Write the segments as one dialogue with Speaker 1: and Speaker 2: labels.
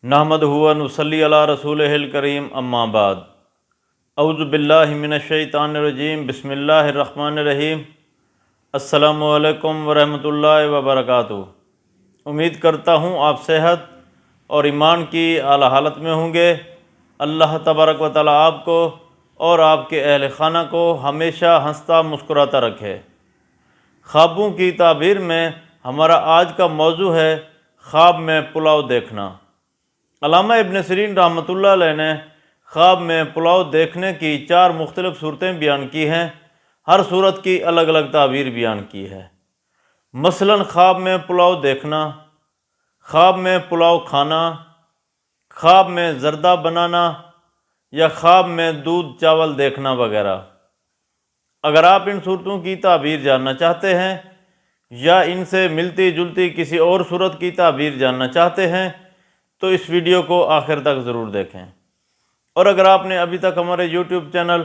Speaker 1: نحمدہ و نصلی علی رسولہ الکریم اما بعد اعوذ باللہ من الشیطان الرجیم بسم اللہ الرحمن الرحیم السلام علیکم ورحمۃ اللہ وبرکاتہ۔ امید کرتا ہوں آپ صحت اور ایمان کی اعلیٰ حالت میں ہوں گے۔ اللہ تبارک و تعالیٰ آپ کو اور آپ کے اہل خانہ کو ہمیشہ ہنستا مسکراتا رکھے۔ خوابوں کی تعبیر میں ہمارا آج کا موضوع ہے خواب میں پلاؤ دیکھنا۔ علامہ ابن سیرین رحمۃ اللہ علیہ نے خواب میں پلاؤ دیکھنے کی 4 مختلف صورتیں بیان کی ہیں۔ ہر صورت کی الگ الگ تعبیر بیان کی ہے۔ مثلاً خواب میں پلاؤ دیکھنا، خواب میں پلاؤ کھانا، خواب میں زردہ بنانا یا خواب میں دودھ چاول دیکھنا وغیرہ۔ اگر آپ ان صورتوں کی تعبیر جاننا چاہتے ہیں یا ان سے ملتی جلتی کسی اور صورت کی تعبیر جاننا چاہتے ہیں تو اس ویڈیو کو آخر تک ضرور دیکھیں۔ اور اگر آپ نے ابھی تک ہمارے یوٹیوب چینل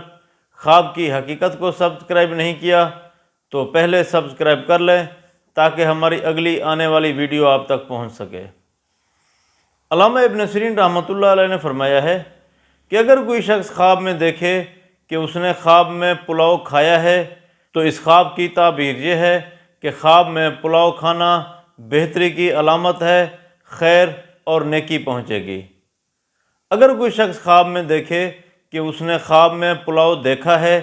Speaker 1: خواب کی حقیقت کو سبسکرائب نہیں کیا تو پہلے سبسکرائب کر لیں تاکہ ہماری اگلی آنے والی ویڈیو آپ تک پہنچ سکے۔ علامہ ابن سیرین رحمۃ اللہ علیہ نے فرمایا ہے کہ اگر کوئی شخص خواب میں دیکھے کہ اس نے خواب میں پلاؤ کھایا ہے تو اس خواب کی تعبیر یہ ہے کہ خواب میں پلاؤ کھانا بہتری کی علامت ہے، خیر اور نیکی پہنچے گی۔ اگر کوئی شخص خواب میں دیکھے کہ اس نے خواب میں پلاؤ دیکھا ہے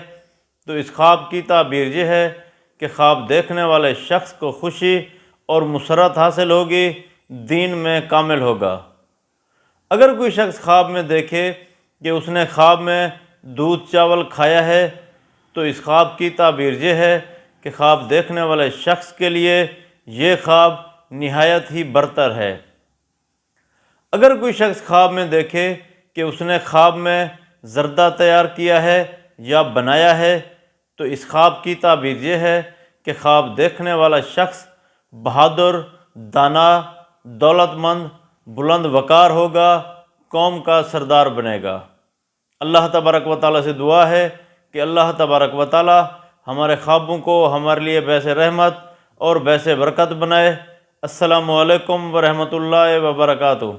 Speaker 1: تو اس خواب کی تعبیر یہ ہے کہ خواب دیکھنے والے شخص کو خوشی اور مسرت حاصل ہوگی، دین میں کامل ہوگا۔ اگر کوئی شخص خواب میں دیکھے کہ اس نے خواب میں دودھ چاول کھایا ہے تو اس خواب کی تعبیر یہ ہے کہ خواب دیکھنے والے شخص کے لیے یہ خواب نہایت ہی برتر ہے۔ اگر کوئی شخص خواب میں دیکھے کہ اس نے خواب میں زردہ تیار کیا ہے یا بنایا ہے تو اس خواب کی تعبیر یہ ہے کہ خواب دیکھنے والا شخص بہادر، دانا، دولت مند، بلند وقار ہوگا، قوم کا سردار بنے گا۔ اللہ تبارک و تعالیٰ سے دعا ہے کہ اللہ تبارک و تعالیٰ ہمارے خوابوں کو ہمارے لیے باعث رحمت اور باعث برکت بنائے۔ السلام علیکم ورحمۃ اللہ وبرکاتہ۔